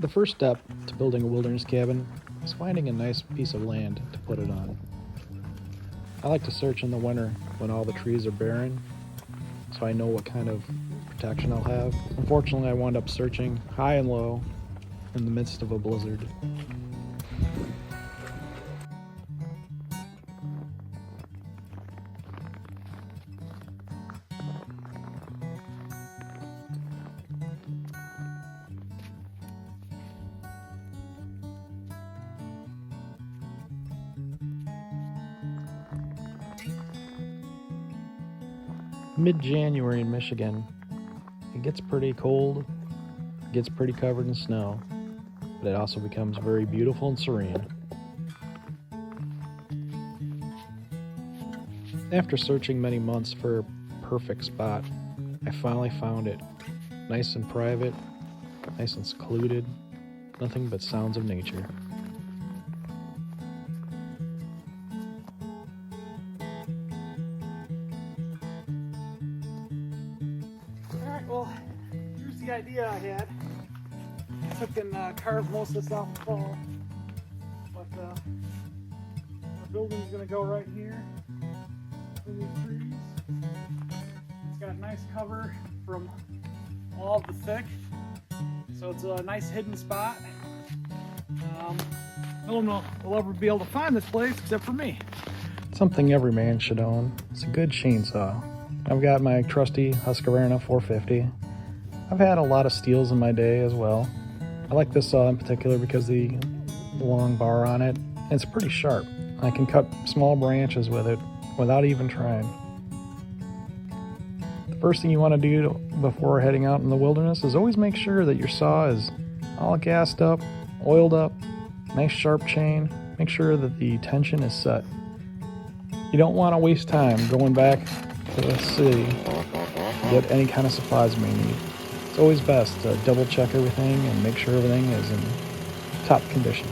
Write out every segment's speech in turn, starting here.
The first step to building a wilderness cabin is finding a nice piece of land to put it on. I like to search in the winter when all the trees are barren, so I know what kind of protection I'll have. Unfortunately, I wound up searching high and low in the midst of a blizzard. Mid-January in Michigan, it gets pretty cold, it gets pretty covered in snow, but it also becomes very beautiful and serene. After searching many months for a perfect spot, I finally found it. Nice and private, nice and secluded, nothing but sounds of nature. Well, here's the idea I had. I took and carved most of this off the fall, but the building's going to go right here in these trees. It's got nice cover from all of the thick, so it's a nice hidden spot. No one will ever be able to find this place except for me. Something every man should own. It's a good chainsaw. I've got my trusty 𝗯𝘂𝗆𝗃𝗃 450. I've had a lot of steels in my day as well. I like this saw in particular because the long bar on it, and it's pretty sharp. I can cut small branches with it without even trying. The first thing you want to do before heading out in the wilderness is always make sure that your saw is all gassed up, oiled up, nice sharp chain. Make sure that the tension is set. You don't want to waste time going back to the city to get any kind of supplies you may need. It's always best to double check everything and make sure everything is in top condition.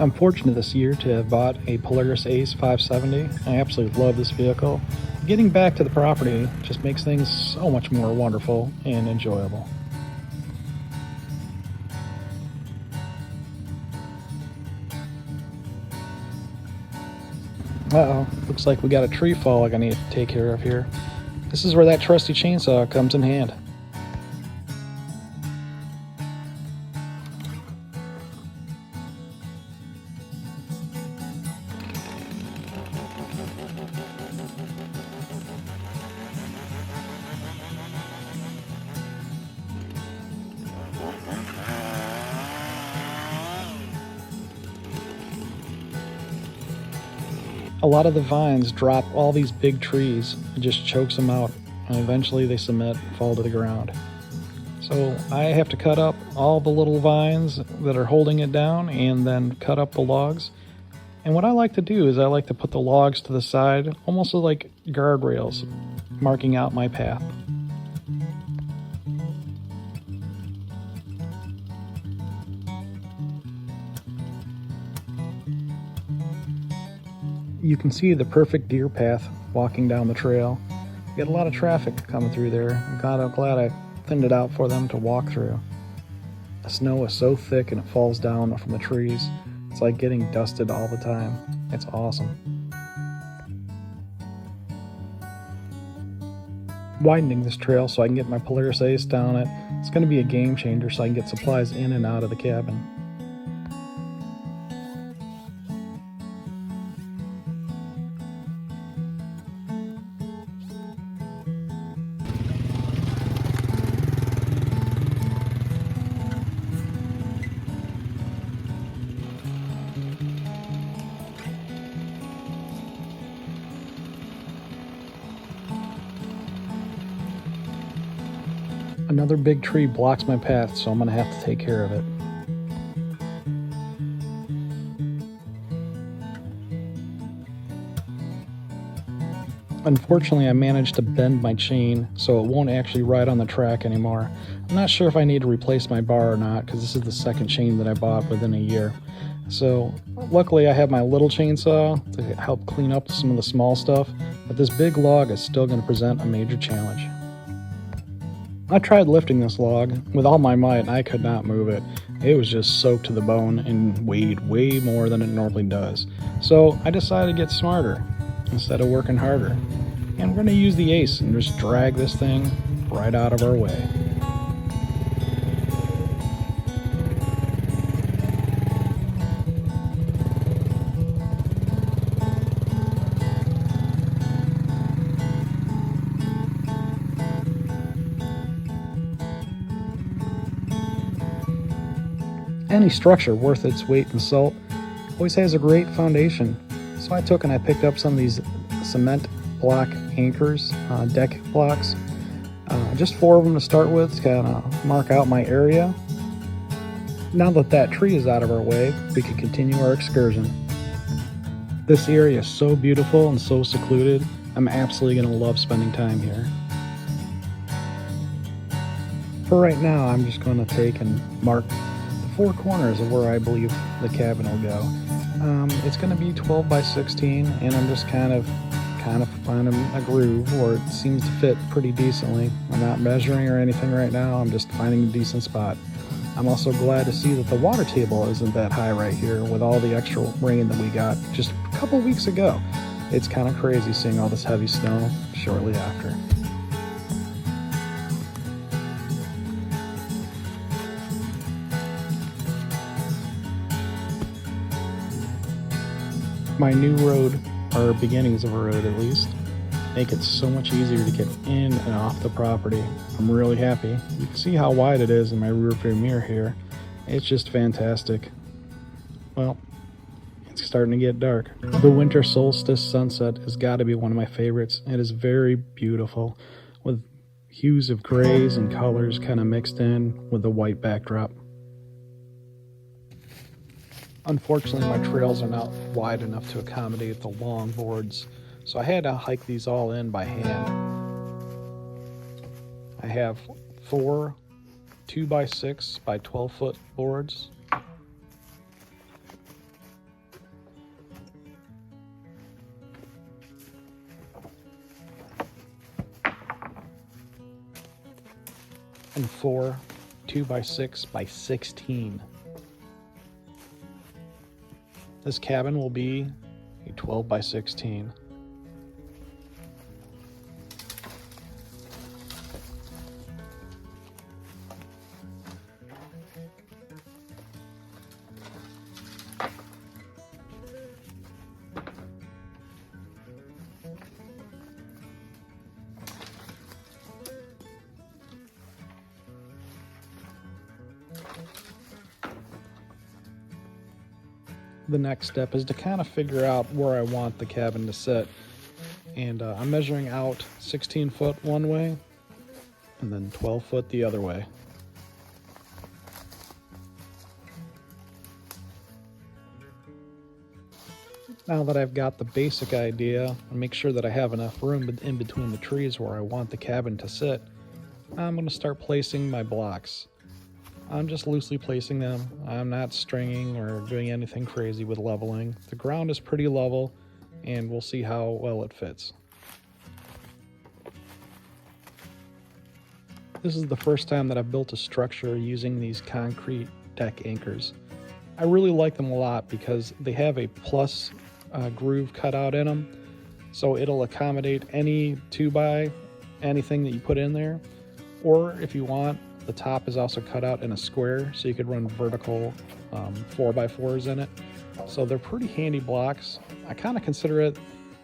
I'm fortunate this year to have bought a Polaris Ace 570. I absolutely love this vehicle. Getting back to the property just makes things so much more wonderful and enjoyable. Uh-oh, looks like we got a tree fall I need to take care of here. This is where that trusty chainsaw comes in hand. A lot of the vines drop all these big trees and just chokes them out, and eventually they submit and fall to the ground. So I have to cut up all the little vines that are holding it down and then cut up the logs. And what I like to do is I like to put the logs to the side, almost like guardrails, marking out my path. You can see the perfect deer path walking down the trail. You get a lot of traffic coming through there. I'm glad I thinned it out for them to walk through. The snow is so thick and it falls down from the trees. It's like getting dusted all the time. It's awesome. Widening this trail so I can get my Polaris Ace down it. It's going to be a game changer so I can get supplies in and out of the cabin. Another big tree blocks my path, so I'm going to have to take care of it. Unfortunately, I managed to bend my chain so it won't actually ride on the track anymore. I'm not sure if I need to replace my bar or not, because this is the second chain that I bought within a year. So luckily I have my little chainsaw to help clean up some of the small stuff, but this big log is still going to present a major challenge. I tried lifting this log with all my might and I could not move it. It was just soaked to the bone and weighed way more than it normally does. So I decided to get smarter instead of working harder. And we're going to use the ace and just drag this thing right out of our way. Any structure worth its weight in salt always has a great foundation. So I took and I picked up some of these cement block anchors, deck blocks, just 4 of them to start with to kind of mark out my area. Now that that tree is out of our way, we can continue our excursion. This area is so beautiful and so secluded. I'm absolutely going to love spending time here. For right now, I'm just going to take and mark 4 corners of where I believe the cabin will go. It's going to be 12 by 16, and I'm just kind of finding a groove where it seems to fit pretty decently. I'm not measuring or anything right now. I'm just finding a decent spot. I'm also glad to see that the water table isn't that high right here with all the extra rain that we got just a couple weeks ago. It's kind of crazy seeing all this heavy snow shortly after. My new road, or beginnings of a road at least, make it so much easier to get in and off the property. I'm really happy. You can see how wide it is in my rear view mirror here. It's just fantastic. Well, it's starting to get dark. The winter solstice sunset has got to be one of my favorites. It is very beautiful with hues of grays and colors kind of mixed in with the white backdrop. Unfortunately, my trails are not wide enough to accommodate the long boards, so I had to hike these all in by hand. I have 4 2x6 by 12 foot boards. And 4 2x6 by 16. This cabin will be a 12 by 16. The next step is to kind of figure out where I want the cabin to sit. And I'm measuring out 16 foot one way and then 12 foot the other way. Now that I've got the basic idea and make sure that I have enough room in between the trees where I want the cabin to sit, I'm going to start placing my blocks. I'm just loosely placing them. I'm not stringing or doing anything crazy with leveling. The ground is pretty level, and we'll see how well it fits. This is the first time that I've built a structure using these concrete deck anchors. I really like them a lot because they have a plus groove cut out in them, so it'll accommodate any 2x, anything that you put in there, or if you want, the top is also cut out in a square, so you could run vertical 4x4s in it. So they're pretty handy blocks. I kind of consider it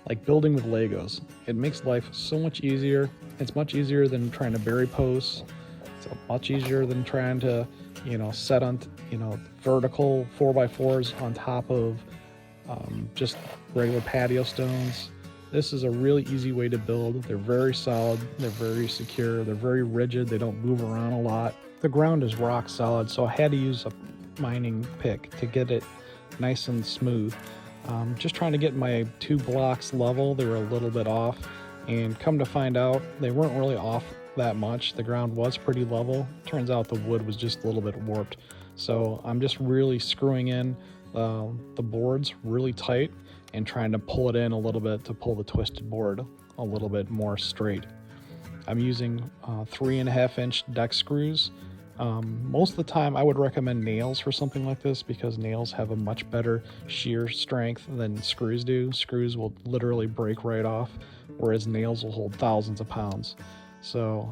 like building with Legos. It makes life so much easier. It's much easier than trying to bury posts. It's much easier than trying to, set on, vertical 4x4s on top of just regular patio stones. This is a really easy way to build. They're very solid, they're very secure, they're very rigid, they don't move around a lot. The ground is rock solid, so I had to use a mining pick to get it nice and smooth. Just trying to get my 2 blocks level. They were a little bit off, and come to find out, they weren't really off that much. The ground was pretty level. Turns out the wood was just a little bit warped. So I'm just really screwing in the boards really tight and trying to pull it in a little bit to pull the twisted board a little bit more straight. I'm using 3.5-inch deck screws. Most of the time I would recommend nails for something like this because nails have a much better shear strength than screws do. Screws will literally break right off, whereas nails will hold thousands of pounds. So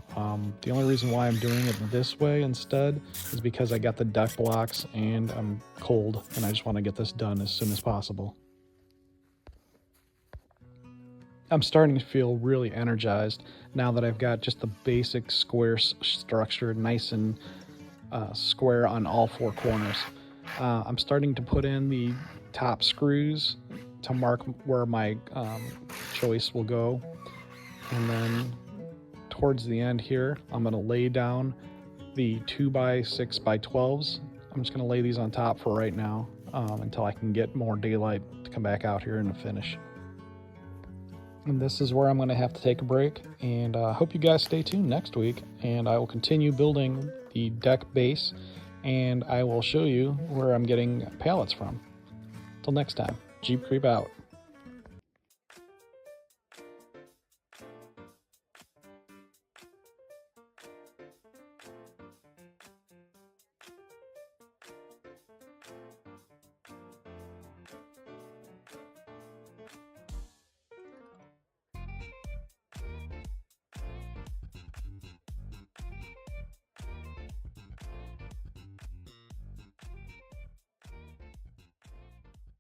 the only reason why I'm doing it this way instead is because I got the deck blocks and I'm cold and I just want to get this done as soon as possible. I'm starting to feel really energized now that I've got just the basic square structure nice and square on all 4 corners. I'm starting to put in the top screws to mark where my joists will go, and then towards the end here I'm going to lay down the 2x6x12s. I'm just going to lay these on top for right now until I can get more daylight to come back out here and finish. And this is where I'm going to have to take a break, and I hope you guys stay tuned next week, and I will continue building the deck base, and I will show you where I'm getting pallets from. Till next time, Jeep Creep out.